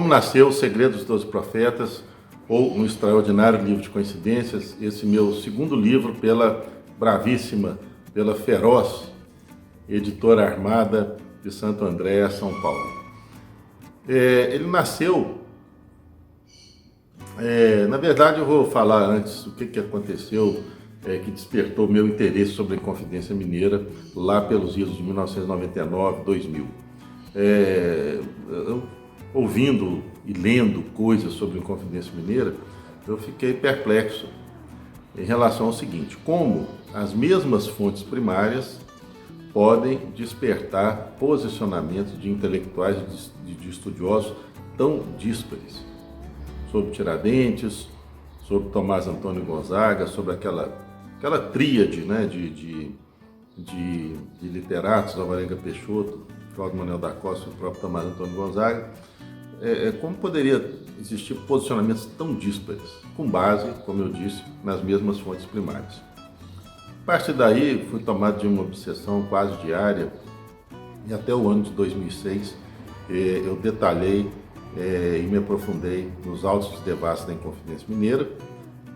Como nasceu O Segredo dos 12 Profetas, ou Um Extraordinário Livro de Coincidências, esse meu segundo livro pela bravíssima, pela feroz editora Armada de Santo André, São Paulo. Ele nasceu, na verdade eu vou falar antes o que aconteceu, que despertou meu interesse sobre a Inconfidência Mineira lá pelos idos de 1999, 2000. Eu, ouvindo e lendo coisas sobre a Inconfidência Mineira, eu fiquei perplexo em relação ao seguinte: como as mesmas fontes primárias podem despertar posicionamentos de intelectuais e de estudiosos tão díspares sobre Tiradentes, sobre Tomás Antônio Gonzaga, sobre aquela tríade, né, de literatos, Alvarenga Peixoto, Cláudio Manuel da Costa e o próprio Tomás Antônio Gonzaga. Como poderia existir posicionamentos tão díspares, com base, como eu disse, nas mesmas fontes primárias? A partir daí, fui tomado de uma obsessão quase diária, e até o ano de 2006 eu detalhei e me aprofundei nos autos debates da Inconfidência Mineira,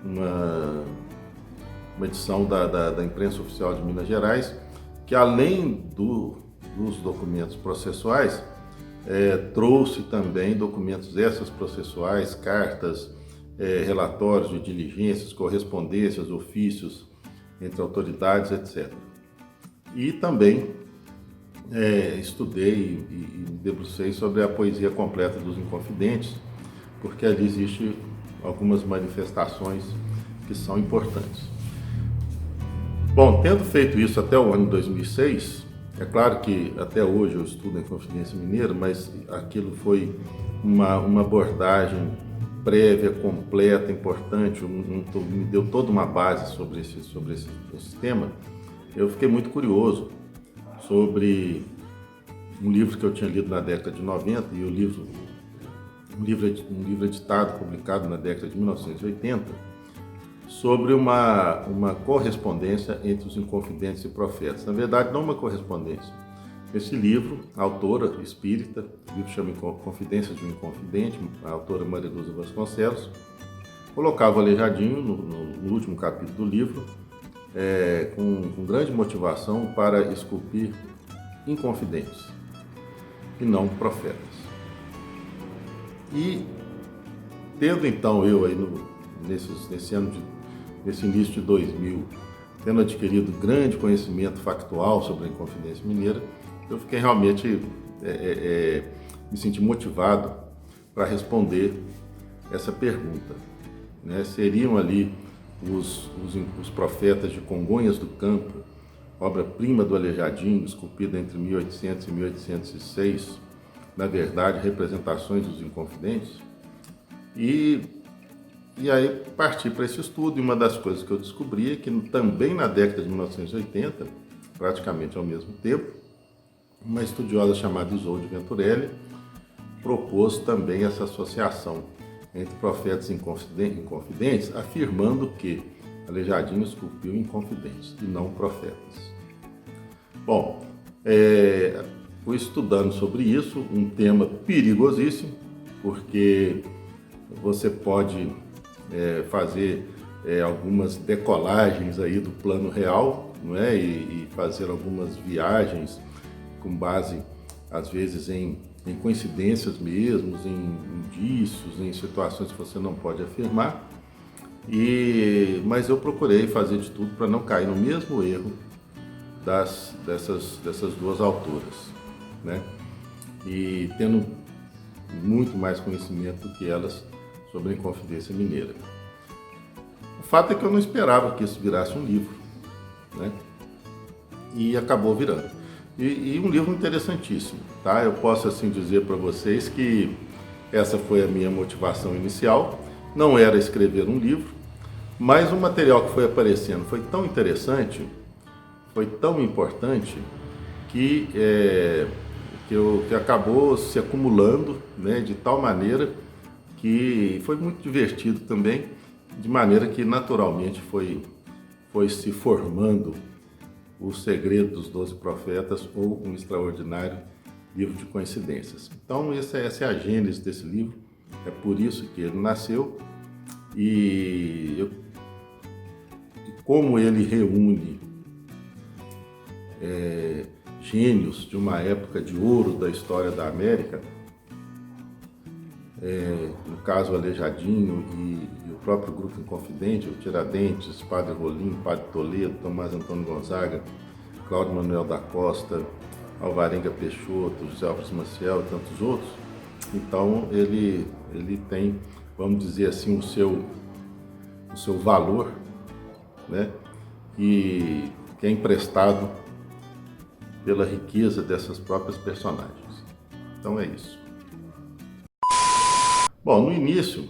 uma edição da imprensa oficial de Minas Gerais, que além dos documentos processuais, trouxe também documentos extraprocessuais, cartas, relatórios de diligências, correspondências, ofícios entre autoridades, etc. E também estudei e me debrucei sobre a poesia completa dos Inconfidentes, porque ali existem algumas manifestações que são importantes. Bom, tendo feito isso até o ano de 2006, é claro que até hoje eu estudo a Inconfidência Mineira, mas aquilo foi uma abordagem prévia, completa, importante, me deu toda uma base sobre esse tema. Eu fiquei muito curioso sobre um livro que eu tinha lido na década de 90 e um livro editado, publicado na década de 1980, sobre uma correspondência entre os Inconfidentes e profetas. Na verdade, não uma correspondência. Esse livro, a autora espírita, o livro chama Confidências de um Inconfidente, a autora Maria Lúcia Vasconcelos, colocava o Aleijadinho no último capítulo do livro, com grande motivação para esculpir inconfidentes e não profetas. E tendo então eu aí nesse início de 2000, tendo adquirido grande conhecimento factual sobre a Inconfidência Mineira, eu fiquei realmente, me senti motivado para responder essa pergunta, né? Seriam ali os profetas de Congonhas do Campo, obra-prima do Aleijadinho, esculpida entre 1800 e 1806, na verdade, representações dos Inconfidentes? E aí parti para esse estudo, e uma das coisas que eu descobri é que também na década de 1980, praticamente ao mesmo tempo, uma estudiosa chamada Isolde Venturelli propôs também essa associação entre profetas e inconfidentes, afirmando que Aleijadinho esculpiu inconfidentes e não profetas. Bom, fui estudando sobre isso, um tema perigosíssimo, porque você pode fazer algumas decolagens aí do plano real, não é? E fazer algumas viagens com base, às vezes, em coincidências mesmo, em indícios, em situações que você não pode afirmar. Mas eu procurei fazer de tudo para não cair no mesmo erro dessas duas autoras, né? E tendo muito mais conhecimento do que elas sobre a Inconfidência Mineira. O fato é que eu não esperava que isso virasse um livro, né? E acabou virando. E um livro interessantíssimo, tá? Eu posso assim dizer para vocês que essa foi a minha motivação inicial. Não era escrever um livro, mas o material que foi aparecendo foi tão interessante, foi tão importante, que acabou se acumulando, né, de tal maneira que foi muito divertido também, de maneira que naturalmente foi se formando O Segredo dos 12 Profetas, ou Um Extraordinário livro de coincidências. Então essa é a gênese desse livro, é por isso que ele nasceu e como ele reúne gênios de uma época de ouro da história da América, no caso o Aleijadinho e o próprio Grupo Inconfidente, o Tiradentes, Padre Rolim, Padre Toledo, Tomás Antônio Gonzaga, Cláudio Manuel da Costa, Alvarenga Peixoto, José Alves Maciel e tantos outros. Então ele tem, vamos dizer assim, o seu valor, né? E que é emprestado pela riqueza dessas próprias personagens. Então é isso. Bom, no início,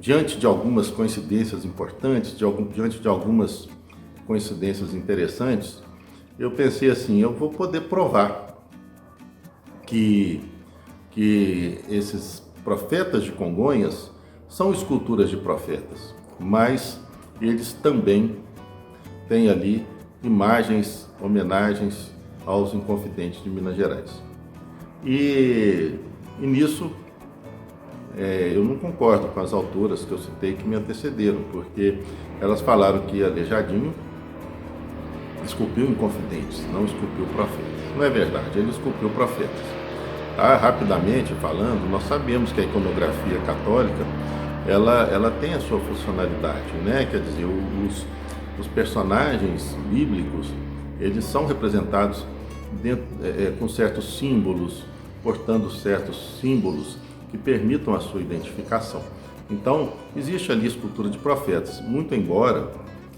diante de algumas coincidências importantes, diante de algumas coincidências interessantes, eu pensei assim, eu vou poder provar que esses profetas de Congonhas são esculturas de profetas, mas eles também têm ali imagens, homenagens aos Inconfidentes de Minas Gerais. E nisso eu não concordo com as autoras que eu citei que me antecederam, porque elas falaram que Aleijadinho esculpiu Inconfidentes, não esculpiu profetas. Não é verdade, ele esculpiu profetas. Rapidamente falando, nós sabemos que a iconografia católica ela tem a sua funcionalidade, né? Quer dizer, os personagens bíblicos, eles são representados com certos símbolos, portando certos símbolos que permitam a sua identificação. Então, existe ali escultura de profetas, muito embora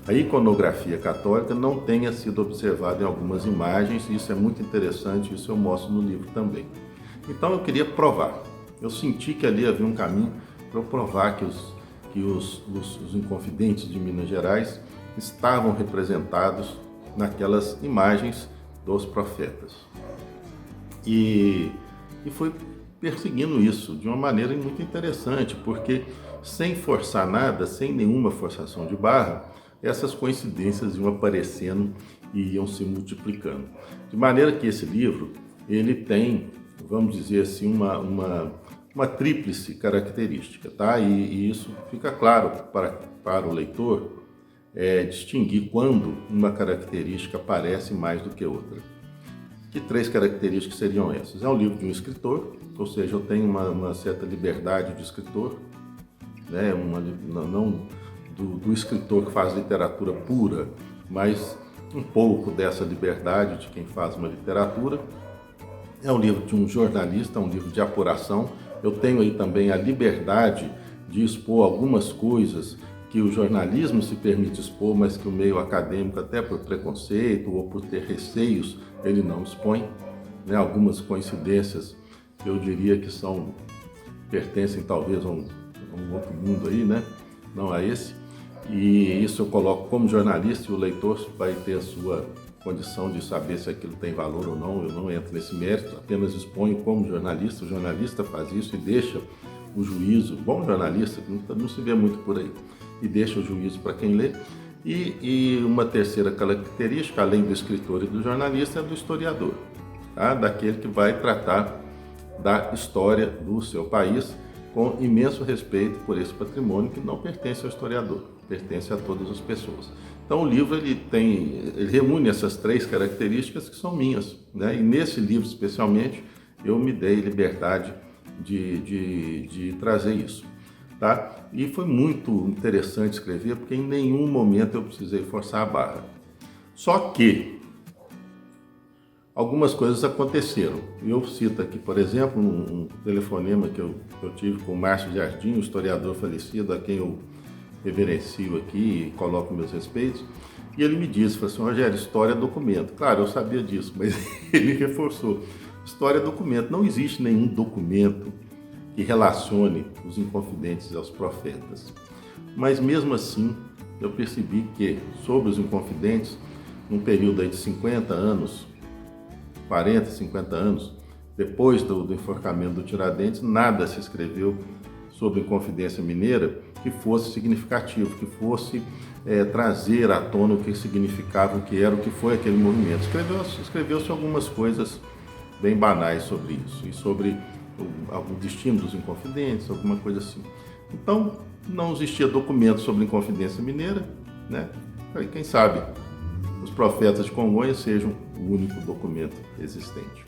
a iconografia católica não tenha sido observada em algumas imagens, isso é muito interessante, isso eu mostro no livro também. Então eu queria provar, eu senti que ali havia um caminho para eu provar que os Inconfidentes de Minas Gerais estavam representados naquelas imagens dos profetas. E fui perseguindo isso de uma maneira muito interessante, porque sem forçar nada, sem nenhuma forçação de barra, essas coincidências iam aparecendo e iam se multiplicando. De maneira que esse livro, ele tem, vamos dizer assim, uma tríplice característica, tá? E isso fica claro para o leitor distinguir quando uma característica aparece mais do que outra. Que 3 características seriam essas? É um livro de um escritor, ou seja, eu tenho uma certa liberdade de escritor, né? Não do escritor que faz literatura pura, mas um pouco dessa liberdade de quem faz uma literatura. É um livro de um jornalista, um livro de apuração. Eu tenho aí também a liberdade de expor algumas coisas que o jornalismo se permite expor, mas que o meio acadêmico, até por preconceito ou por ter receios, ele não expõe, né? Algumas coincidências, eu diria que pertencem talvez a um outro mundo aí, né? Não a esse. E isso eu coloco como jornalista e o leitor vai ter a sua condição de saber se aquilo tem valor ou não. Eu não entro nesse mérito, apenas exponho como jornalista. O jornalista faz isso e deixa o juízo, bom jornalista, não se vê muito por aí, e deixa o juízo para quem lê. E uma terceira característica, além do escritor e do jornalista, é do historiador, tá? Daquele que vai tratar da história do seu país com imenso respeito por esse patrimônio que não pertence ao historiador, pertence a todas as pessoas. Então o livro ele reúne essas 3 características que são minhas, né? E nesse livro especialmente eu me dei liberdade de trazer isso, tá? E foi muito interessante escrever porque em nenhum momento eu precisei forçar a barra. Só que algumas coisas aconteceram. Eu cito aqui, por exemplo, um telefonema que eu tive com o Márcio Jardim, um historiador falecido, a quem eu reverencio aqui e coloco meus respeitos. E ele me disse, falou assim, Rogério, história é documento. Claro, eu sabia disso, mas ele reforçou. História é documento. Não existe nenhum documento que relacione os Inconfidentes aos profetas. Mas mesmo assim, eu percebi que sobre os Inconfidentes, num período aí de 50 anos, 40, 50 anos, depois do enforcamento do Tiradentes, nada se escreveu sobre Inconfidência Mineira que fosse significativo, que fosse trazer à tona o que significava, o que era, o que foi aquele movimento. Escreveu-se algumas coisas bem banais sobre isso e sobre o destino dos Inconfidentes, alguma coisa assim. Então, não existia documento sobre Inconfidência Mineira, né? Aí, quem sabe os Profetas de Congonhas sejam o único documento existente.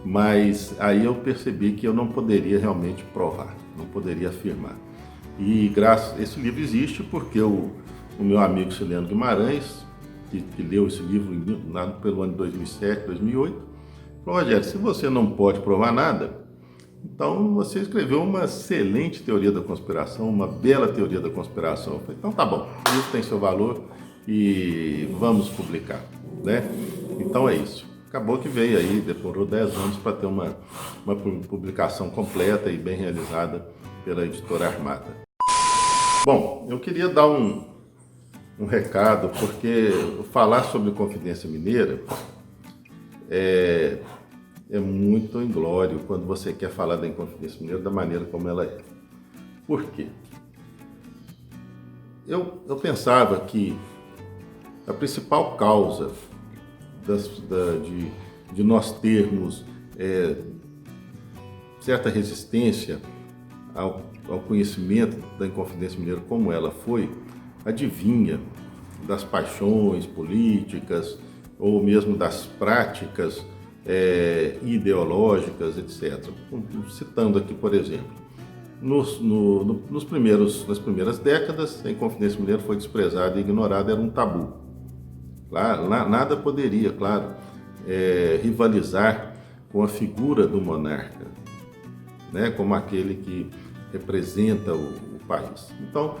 Mas aí eu percebi que eu não poderia realmente provar, não poderia afirmar. E esse livro existe porque o meu amigo Ciliano Guimarães, que leu esse livro lá pelo ano de 2007, 2008, falou: Rogério, se você não pode provar nada, então você escreveu uma excelente teoria da conspiração, uma bela teoria da conspiração. Eu falei: então tá bom, o livro tem seu valor e vamos publicar, né? Então é isso. Acabou que veio aí, demorou 10 anos para ter uma publicação completa e bem realizada pela Editora Armada. Bom, eu queria dar um recado, porque falar sobre Confidência Mineira é muito inglório quando você quer falar da Inconfidência Mineira da maneira como ela é. Por quê? Eu pensava que a principal causa de nós termos certa resistência ao conhecimento da Inconfidência Mineira como ela foi, adivinha das paixões políticas ou mesmo das práticas ideológicas, etc. Citando aqui, por exemplo, nas primeiras décadas, a Inconfidência Mineira foi desprezada e ignorada, era um tabu. Nada poderia, claro, rivalizar com a figura do monarca, né, como aquele que representa o país. Então,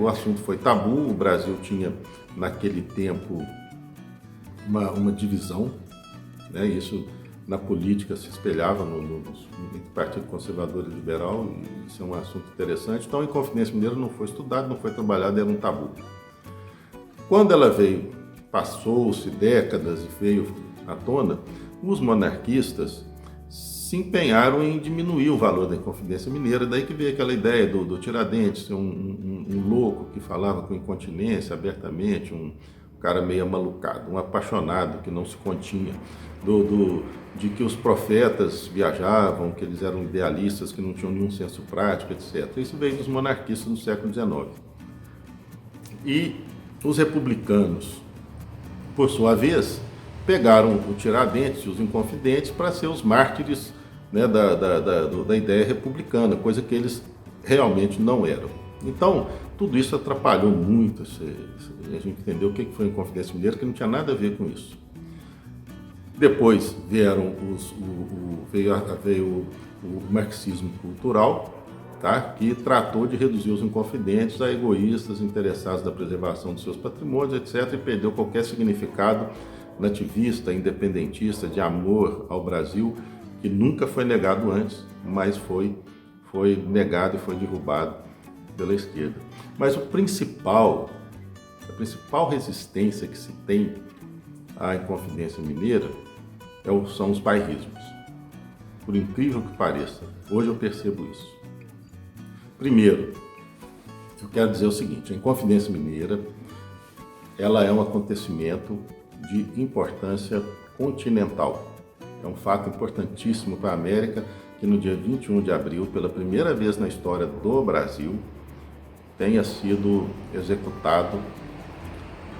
o assunto foi tabu. O Brasil tinha, naquele tempo, uma divisão, né, isso na política se espelhava no Partido Conservador e Liberal, e isso é um assunto interessante. Então, a Inconfidência Mineira não foi estudada, não foi trabalhada, era um tabu. Quando ela veio, passou-se décadas e veio à tona, os monarquistas se empenharam em diminuir o valor da Inconfidência Mineira, daí que veio aquela ideia do Tiradentes, um louco que falava com incontinência abertamente, um cara meio amalucado, um apaixonado que não se continha, de que os profetas viajavam, que eles eram idealistas, que não tinham nenhum senso prático, etc. Isso veio dos monarquistas no século XIX. E os republicanos, por sua vez, pegaram o Tiradentes e os Inconfidentes para ser os mártires, né, da ideia republicana, coisa que eles realmente não eram. Então, tudo isso atrapalhou muito a gente entendeu o que foi a Inconfidência Mineira, que não tinha nada a ver com isso. Depois veio o marxismo cultural, tá? Que tratou de reduzir os inconfidentes a egoístas interessados na preservação dos seus patrimônios, etc., e perdeu qualquer significado nativista, independentista, de amor ao Brasil, que nunca foi negado antes, mas foi negado e foi derrubado pela esquerda. Mas a principal resistência que se tem à Inconfidência Mineira são os bairrismos. Por incrível que pareça, hoje eu percebo isso. Primeiro, eu quero dizer o seguinte: a Inconfidência Mineira, ela é um acontecimento de importância continental. É um fato importantíssimo para a América que no dia 21 de abril, pela primeira vez na história do Brasil, tenha sido executado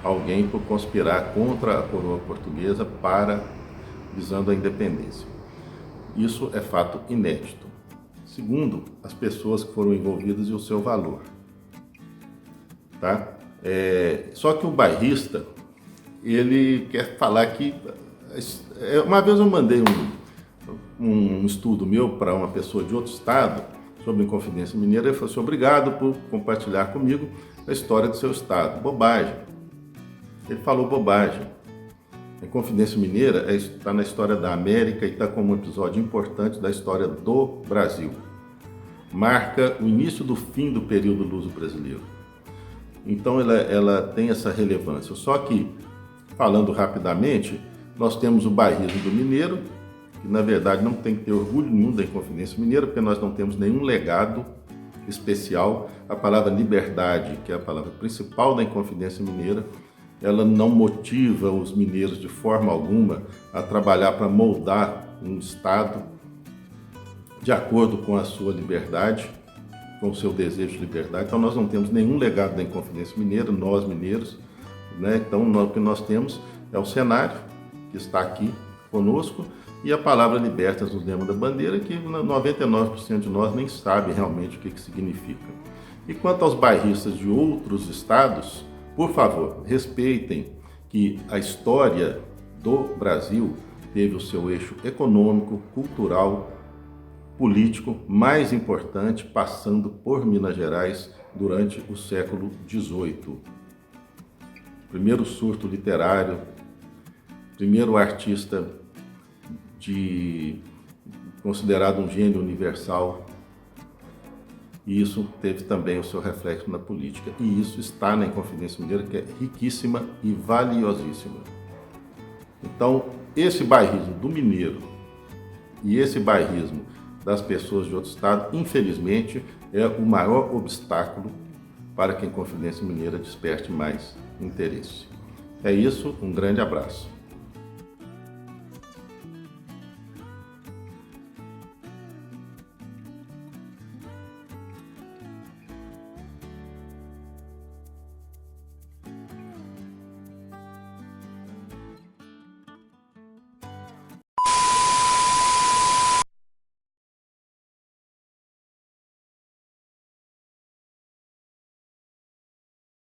alguém por conspirar contra a coroa portuguesa visando a independência. Isso é fato inédito. Segundo, as pessoas que foram envolvidas e o seu valor. Tá? Só que o bairrista, ele quer falar que... Uma vez eu mandei um estudo meu para uma pessoa de outro estado sobre a Inconfidência Mineira, ele falou assim: obrigado por compartilhar comigo a história do seu estado. Bobagem. Ele falou bobagem. A Inconfidência Mineira está na história da América e está como um episódio importante da história do Brasil. Marca o início do fim do período luso-brasileiro. Então ela tem essa relevância. Só que, falando rapidamente, nós temos o bairrismo do mineiro, que na verdade não tem que ter orgulho nenhum da Inconfidência Mineira, porque nós não temos nenhum legado especial. A palavra liberdade, que é a palavra principal da Inconfidência Mineira, ela não motiva os mineiros de forma alguma a trabalhar para moldar um Estado de acordo com a sua liberdade, com o seu desejo de liberdade. Então nós não temos nenhum legado da Inconfidência Mineira, nós mineiros, né? Então o que nós temos é o cenário que está aqui conosco e a palavra libertas no lema da bandeira, que 99% de nós nem sabe realmente o que significa. E quanto aos bairristas de outros estados, por favor, respeitem que a história do Brasil teve o seu eixo econômico, cultural, político mais importante passando por Minas Gerais durante o século XVIII. Primeiro surto literário, primeiro artista considerado um gênio universal, e isso teve também o seu reflexo na política. E isso está na Inconfidência Mineira, que é riquíssima e valiosíssima. Então, esse bairrismo do mineiro e esse bairrismo das pessoas de outro estado, infelizmente, é o maior obstáculo para que a Inconfidência Mineira desperte mais interesse. É isso, um grande abraço.